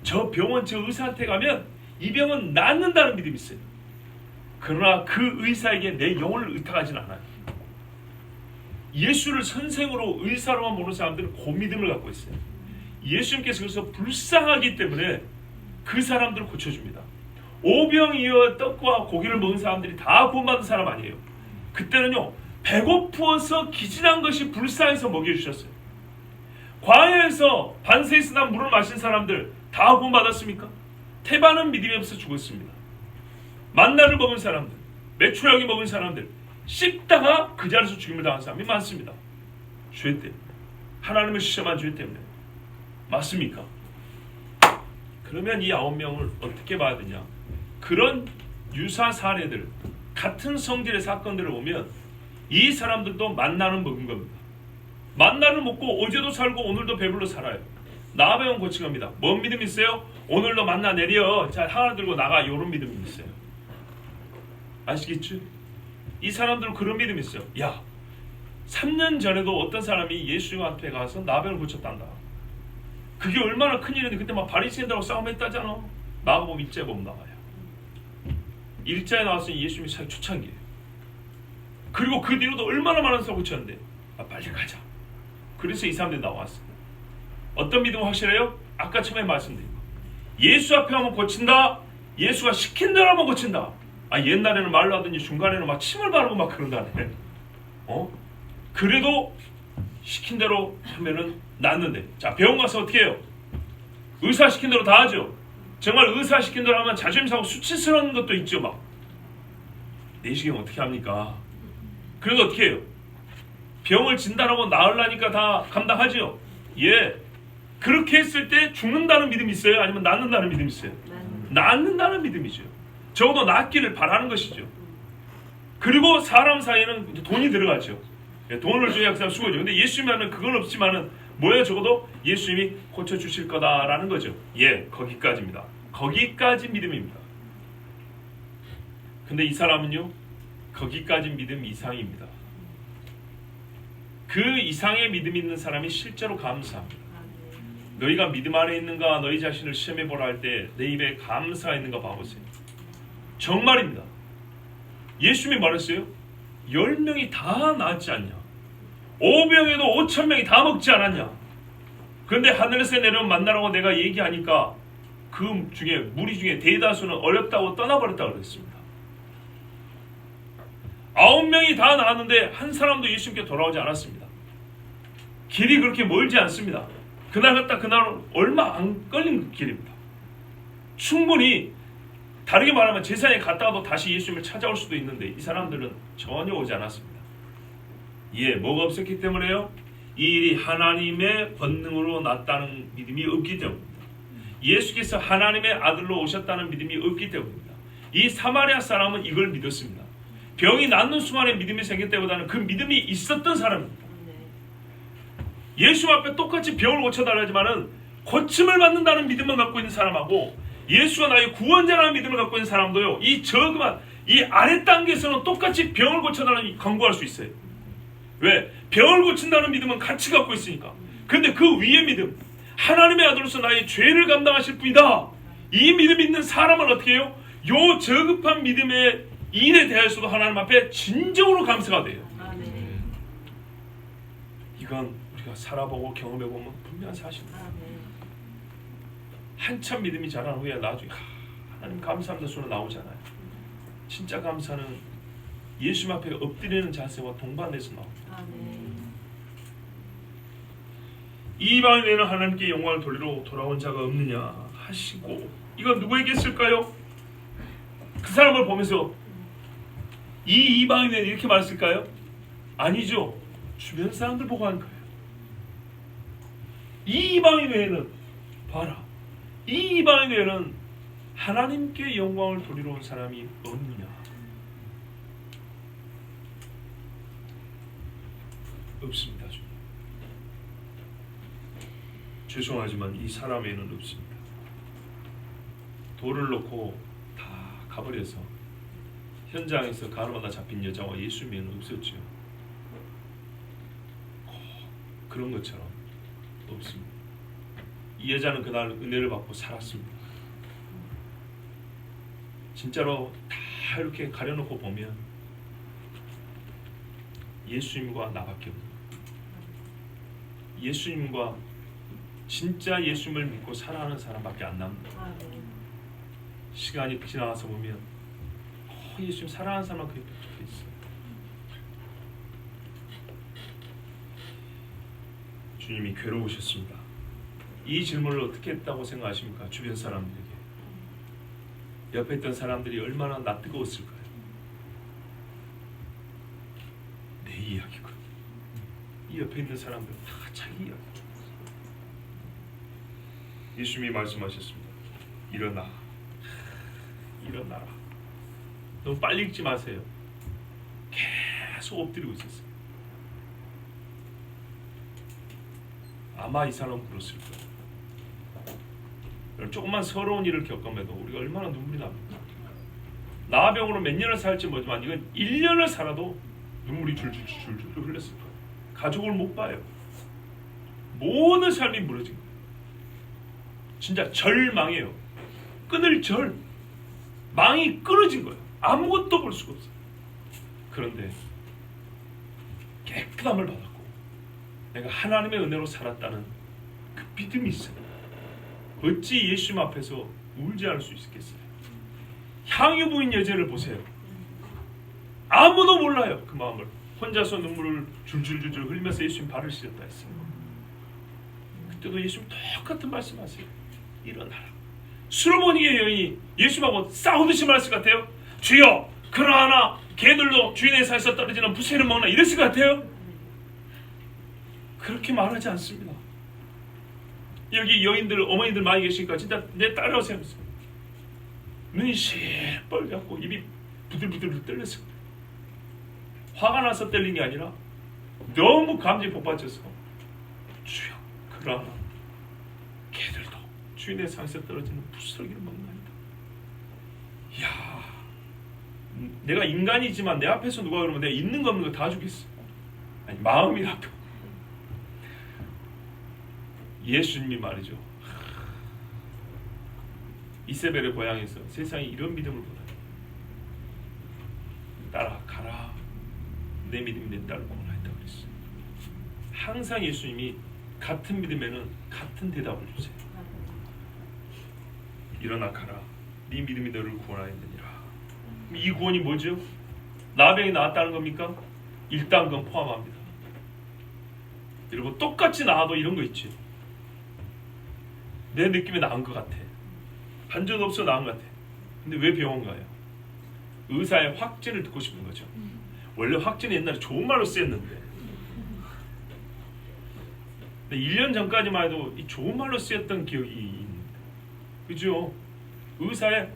저 병원 저 의사한테 가면 이 병은 낫는다는 믿음이 있어요. 그러나 그 의사에게 내 영혼을 의탁하진 않아요. 예수를 선생으로 의사로만 보는 사람들은 그 믿음을 갖고 있어요. 예수님께서 그래서 불쌍하기 때문에 그 사람들을 고쳐줍니다. 오병이어 떡과 고기를 먹은 사람들이 다 구원받은 사람 아니에요. 그때는요 배고프어서 기진한 것이 불쌍해서 먹여주셨어요. 광야에서 반세에서 난 물을 마신 사람들 다 구원받았습니까? 태반은 믿음이 없어 죽었습니다. 만나를 먹은 사람들, 메추라기 먹은 사람들, 씹다가 그 자리에서 죽임을 당한 사람이 많습니다. 죄 때문에. 하나님을 시험한 죄 때문에. 맞습니까? 그러면 이 9명을 어떻게 봐야 되냐? 그런 유사 사례들, 같은 성질의 사건들을 보면 이 사람들도 만나는 먹은 겁니다. 만나를 먹고 어제도 살고 오늘도 배불러 살아요. 나아배운 고칭합니다. 뭔 믿음이 있어요? 오늘도 만나 내려. 자, 하나 들고 나가. 이런 믿음이 있어요. 아시겠죠? 이 사람들은 그런 믿음이 있어요. 야, 3년 전에도 어떤 사람이 예수님한테 가서 나병을 고쳤단다. 그게 얼마나 큰일인데 그때 막 바리새인들하고 싸움했다잖아. 마가복음 1장에 보면 나와요. 1장에 나왔으니 예수님이 사회 초창기예요. 그리고 그 뒤로도 얼마나 많은 사람 고쳤는데 빨리 가자. 그래서 이 사람들이 나왔어요. 어떤 믿음은 확실해요? 아까 처음에 말씀드린 거. 예수 앞에 하면 고친다. 예수가 시킨 대로 하면 고친다. 옛날에는 말로 하더니 중간에는 막 침을 바르고 막 그런다네. 그래도 시킨 대로 하면은 낫는데. 자, 병원 가서 어떻게 해요? 의사 시킨 대로 다 하죠. 정말 의사시킨 대로 하면 자존심 상하고 수치스러운 것도 있죠. 막 내시경 어떻게 합니까? 그래서 어떻게 해요? 병을 진단하고 나으려니까 다 감당하죠. 예. 그렇게 했을 때 죽는다는 믿음이 있어요? 아니면 낫는다는 믿음이 있어요? 낫는다는 믿음이죠. 적어도 낫기를 바라는 것이죠. 그리고 사람 사이에는 돈이 들어가죠. 예, 돈을 줘야 그 사람 수고죠. 근데 예수님은 그건 없지만은 뭐예요? 적어도 예수님이 고쳐주실 거다라는 거죠. 예, 거기까지입니다. 거기까지 믿음입니다. 근데 이 사람은요, 거기까지 믿음 이상입니다. 그 이상의 믿음이 있는 사람이 실제로 감사합니다. 너희가 믿음 안에 있는가, 너희 자신을 시험해 보라 할 때 내 입에 감사가 있는가 봐보세요. 정말입니다. 예수님이 말했어요. 10명이 다 나았지 않냐? 5병에도 5,000명이 다 먹지 않았냐? 그런데 하늘에서 내려온 만나라고 내가 얘기하니까 그 중에 무리 중에 대다수는 어렵다고 떠나버렸다고 그랬습니다. 9명이 다 나왔는데 한 사람도 예수님께 돌아오지 않았습니다. 길이 그렇게 멀지 않습니다. 그날 갔다 그날 얼마 안 걸린 길입니다. 충분히 다르게 말하면 제사에 갔다가도 다시 예수님을 찾아올 수도 있는데 이 사람들은 전혀 오지 않았습니다. 예, 뭐가 없었기 때문에요? 이 일이 하나님의 권능으로 났다는 믿음이 없기 때문입니다. 예수께서 하나님의 아들로 오셨다는 믿음이 없기 때문입니다. 이 사마리아 사람은 이걸 믿었습니다. 병이 낫는 순간에 믿음이 생겼다기보다는 그 믿음이 있었던 사람입니다. 예수 앞에 똑같이 병을 고쳐달라 하지만은 고침을 받는다는 믿음만 갖고 있는 사람하고 예수가 나의 구원자라는 믿음을 갖고 있는 사람도요, 이 저그만 이 아래 단계에서는 똑같이 병을 고쳐달라는 강구할 수 있어요. 왜? 병을 고친다는 믿음은 같이 갖고 있으니까. 그런데 그 위의 믿음, 하나님의 아들로서 나의 죄를 감당하실 분이다, 이 믿음이 있는 사람은 어떻게 해요? 요 저급한 믿음의 일에 대해서도 하나님 앞에 진정으로 감사가 돼요. 이건 우리가 살아보고 경험해보면 분명한 사실입니다. 한참 믿음이 자란 후에 나중에 하나님 감사합니다 소리 나오잖아요. 진짜 감사는 예수 앞에 엎드리는 자세와 동반돼서 나옵니다. 이방인에는 하나님께 영광을 돌리러 돌아온 자가 없느냐 하시고, 이건 누구에게 했을까요? 그 사람을 보면서 이 이방인에는 이렇게 말했을까요? 아니죠. 주변 사람들 보고 한 거예요. 이 이방인 외에는 봐라, 이 이방인 외에는 하나님께 영광을 돌리러 온 사람이 없느냐? 없습니다. 죄송하지만 이 사람에는 없습니다. 돌을 놓고 다 가버려서 현장에서 가늠하다 잡힌 여자와 예수님에는 없었죠. 그런 것처럼 없습니다. 이 여자는 그날 은혜를 받고 살았습니다. 진짜로 다 이렇게 가려놓고 보면 예수님과 나밖에 없는, 예수님과 진짜 예수님을 믿고 살아가는 사람밖에 안 남습니다. 시간이 지나서 보면 예수님 사랑하는 사람만 그게 붙어 있어요. 주님이 괴로우셨습니다. 이 질문을 어떻게 했다고 생각하십니까? 주변 사람들에게. 옆에 있던 사람들이 얼마나 낯뜨거웠을까요? 내 이야기거든요. 이 옆에 있는 사람들은 다 자기 이야기. 예수님이 말씀하셨습니다. 일어나. 일어나라. 너무 빨리 읽지 마세요. 계속 엎드리고 있었어요. 아마 이 사람은 그랬을 거예요. 조금만 서러운 일을 겪으면도 우리가 얼마나 눈물이 납니까? 나병으로 몇 년을 살지 모르지만 이건 1년을 살아도 눈물이 줄줄 흘렸을 거예요. 가족을 못 봐요. 모든 삶이 무너진 거예요. 진짜 절망해요. 끊을 절. 망이 끊어진 거예요. 아무것도 볼 수가 없어요. 그런데 깨끗함을 받았고 내가 하나님의 은혜로 살았다는 그 믿음이 있어요. 어찌 예수님 앞에서 울지 않을 수 있겠어요? 향유 부인 여자를 보세요. 아무도 몰라요. 그 마음을. 혼자서 눈물을 줄줄줄 흘리면서 예수님 발을 씻었다 했어요. 그때도 예수님 똑같은 말씀하세요. 일어나라. 수르보니게 여인이 예수님하고 싸우듯이 말했을 것 같아요? 주여, 그러하나 개들도 주인의 살에서 떨어지는 부새를 먹나 이랬을 것 같아요? 그렇게 말하지 않습니다. 여기 여인들, 어머니들 많이 계시니까 진짜 내 딸이라고 생각했어요. 눈이 시뻘겋고 입이 부들부들 떨렸어요. 화가 나서 떨린 게 아니라 너무 감정이 복받쳐서 주여, 그러나 개들도 주인의 상에서 떨어지는 부스러기를 먹나이다. 이야, 내가 인간이지만 내 앞에서 누가 그러면 내가 있는 거 없는 거 다 주겠어. 아니, 마음이라도. 예수님이 말이죠, 이세벨의 고향에서 세상에 이런 믿음을 보다. 따라가라, 내 믿음이 내 딸을 구원하였다 그랬어요. 항상 예수님이 같은 믿음에는 같은 대답을 주세요. 일어나 가라, 네 믿음이 너를 구원하였느니라. 이 구원이 뭐죠? 나병이 나았다는 겁니까? 일단 그건 포함합니다. 여러분, 똑같이 나아도 이런 거 있죠. 내 느낌에 나은 것 같아. 반전 없어 나은 것 같아. 근데 왜 병원 가요? 의사의 확진을 듣고 싶은 거죠. 원래 확진이 옛날에 좋은 말로 쓰였는데 1년 전까지만 해도 이 좋은 말로 쓰였던 기억이 있는데, 그죠? 의사의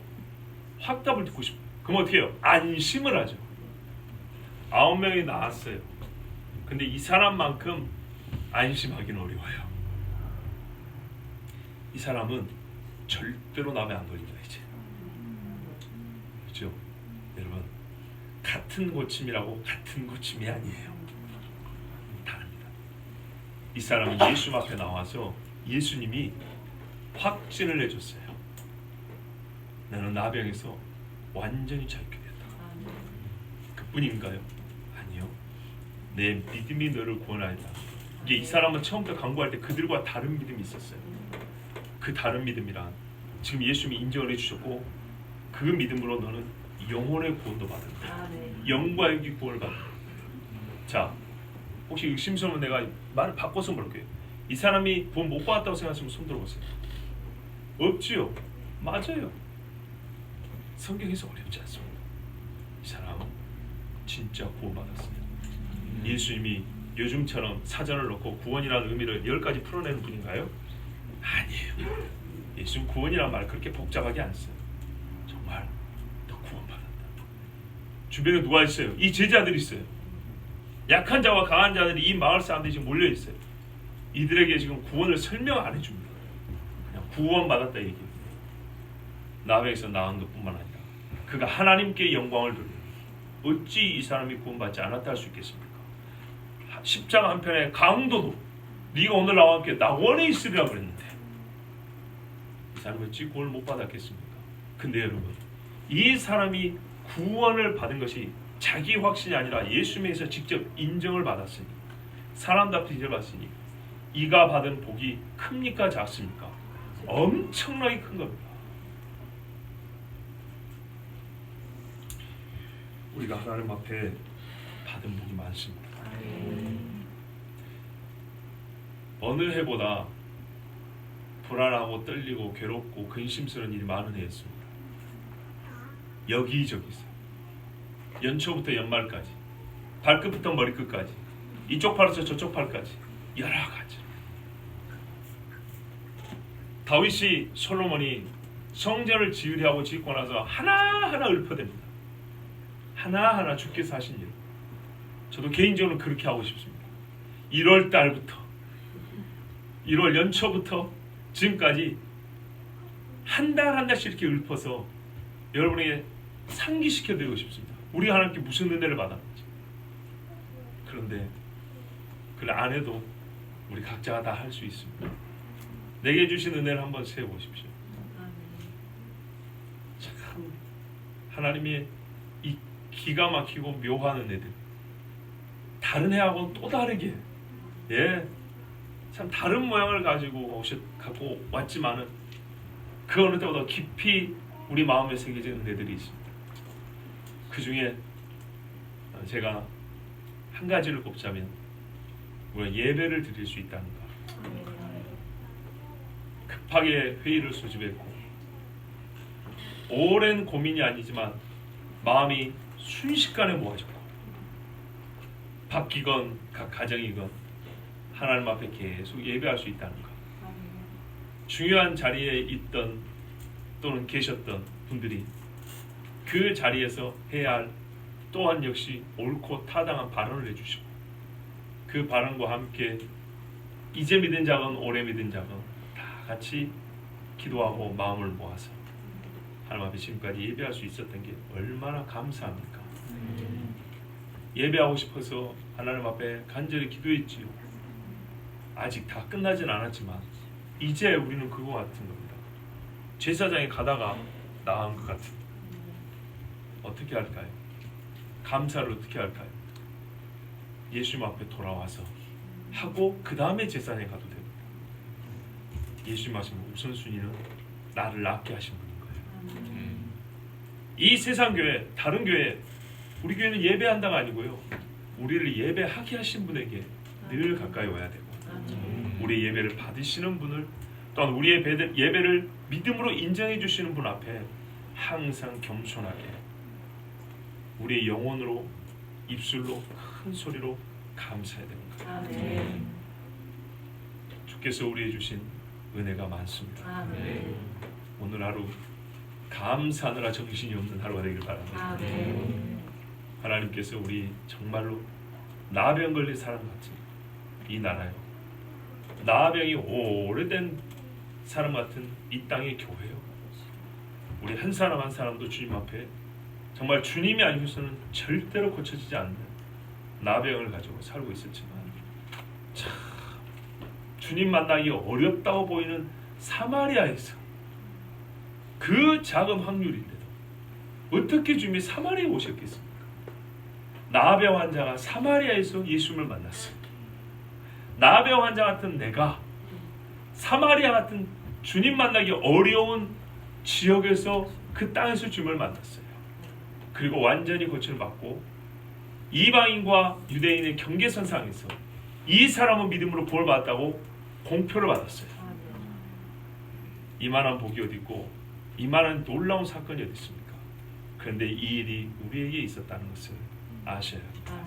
확답을 듣고 싶어. 그럼 어떻게 해요? 안심을 하죠. 9명이 나았어요. 근데 이 사람만큼 안심하기는 어려워요. 이 사람은 절대로 남의 안 걸립니다. 이제, 그렇죠? 여러분, 같은 고침이라고 같은 고침이 아니에요. 다릅니다. 이 사람은 예수 앞에 나와서 예수님이 확진을 해줬어요. 나는 나병에서 완전히 자유케 됐다. 그뿐인가요? 아니요. 내 믿음이 너를 구원하였다. 이게 이 사람은 처음부터 강구할 때 그들과 다른 믿음이 있었어요. 그 다른 믿음이란 지금 예수님이 인정을 해주셨고, 그 믿음으로 너는 영혼의 구원도 받는다. 영과 육의 구원을 받는다. 자, 혹시 의심스러우면 내가 말을 바꿔서 물을게요. 이 사람이 구원 못 받았다고 생각하시면 손 들어보세요. 없지요? 맞아요. 성경에서 어렵지 않습니다. 이 사람은 진짜 구원받았습니다. 예수님이 요즘처럼 사전을 넣고 구원이라는 의미를 10가지 풀어내는 분인가요? 아니에요. 예수님 구원이라는 말 그렇게 복잡하게 안 써요. 정말 너 구원받았다. 주변에 누가 있어요? 이 제자들이 있어요. 약한 자와 강한 자들이 이 마을 사람들이 지금 몰려 있어요. 이들에게 지금 구원을 설명 안 해줍니다. 그냥 구원받았다 얘기해요. 나병에서 나은 것뿐만 아니라 그가 하나님께 영광을 돌려요. 어찌 이 사람이 구원받지 않았다 할 수 있겠습니까? 십자가 한편에 강도도 네가 오늘 나와 함께 낙원에 있으리라 그랬는데 이 사람은 어찌 구원을 못 받았겠습니까? 근데 여러분, 이 사람이 구원을 받은 것이 자기 확신이 아니라 예수님에서 직접 인정을 받았으니, 사람답게 인정받았으니 이가 받은 복이 큽니까 작습니까? 엄청나게 큰 겁니다. 우리가 하나님 앞에 받은 복이 많습니다. 어느 해보다 불안하고 떨리고 괴롭고 근심스러운 일이 많은 해였습니다. 여기저기서 연초부터 연말까지, 발끝부터 머리끝까지, 이쪽 팔에서 저쪽 팔까지 여러 가지. 다윗이, 솔로몬이 성전을 지으려고 짓고 나서 하나하나 읊어댑니다. 하나하나 주께서 하신 일. 저도 개인적으로 그렇게 하고 싶습니다. 1월 달부터 1월 연초부터 지금까지 한 달 한 달씩 이렇게 읊어서 여러분에게 상기시켜드리고 싶습니다. 우리 하나님께 무슨 은혜를 받았는지. 그런데 그걸 안 해도 우리 각자가 다 할 수 있습니다. 내게 주신 은혜를 한번 세어보십시오. 참 하나님의 이 기가 막히고 묘한 은혜들, 다른 해하고는 또 다르게, 참 다른 모양을 갖고 왔지만은 그 어느 때보다 깊이 우리 마음에 새겨진 은혜들이 있습니다. 그 중에 제가 한 가지를 꼽자면 우리가 예배를 드릴 수 있다는 것. 급하게 회의를 소집했고 오랜 고민이 아니지만 마음이 순식간에 모아졌고 바뀌건 각 가정이건 하나님 앞에 계속 예배할 수 있다는 것. 중요한 자리에 있던 또는 계셨던 분들이 그 자리에서 해야 할 또한 역시 옳고 타당한 발언을 해주시고 그 발언과 함께 이제 믿은 자건 오래 믿은 자건 다 같이 기도하고 마음을 모아서 하나님 앞에 지금까지 예배할 수 있었던 게 얼마나 감사합니까? 예배하고 싶어서 하나님 앞에 간절히 기도했지요. 아직 다 끝나진 않았지만 이제 우리는 그거 같은 겁니다. 제사장에 가다가 나은 것 같은. 어떻게 할까요? 감사를 어떻게 할까요? 예수님 앞에 돌아와서 하고 그 다음에 제사장에 가도 됩니다. 예수님 하시면 우선순위는 나를 낫게 하신 분인 거예요. 이 세상 교회, 다른 교회, 우리 교회는 예배한다가 아니고요, 우리를 예배하게 하신 분에게 늘 가까이 와야 되고 우리 예배를 받으시는 분을 또한 우리의 예배를 믿음으로 인정해 주시는 분 앞에 항상 겸손하게 우리의 영혼으로 입술로 큰 소리로 감사해야 됩니다. 주께서 우리에게 주신 은혜가 많습니다. 오늘 하루 감사하느라 정신이 없는 하루가 되길 바랍니다. 하나님께서 우리 정말로 나병 걸린 사람 같은 이 나라요, 나병이 오래된 사람 같은 이 땅의 교회요, 우리 한 사람 한 사람도 주님 앞에 정말 주님이 아니고서는 절대로 고쳐지지 않는 나병을 가지고 살고 있었지만 참 주님 만나기 어렵다고 보이는 사마리아에서 그 작은 확률인데도 어떻게 주님이 사마리아에 오셨겠습니까? 나병 환자가 사마리아에서 예수님을 만났어요. 나병 환자 같은 내가 사마리아 같은 주님 만나기 어려운 지역에서 그 땅에서 주님을 만났어요. 그리고 완전히 고침을 받고 이방인과 유대인의 경계선상에서 이 사람은 믿음으로 구원을 받았다고 공표를 받았어요. 이만한 복이 어디 있고 이만한 놀라운 사건이 어디 있습니까? 그런데 이 일이 우리에게 있었다는 것을 아셔야 합니다.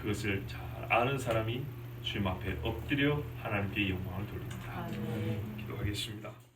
그것을 잘 아는 사람이 주님 앞에 엎드려 하나님께 영광을 돌립니다. 기도하겠습니다.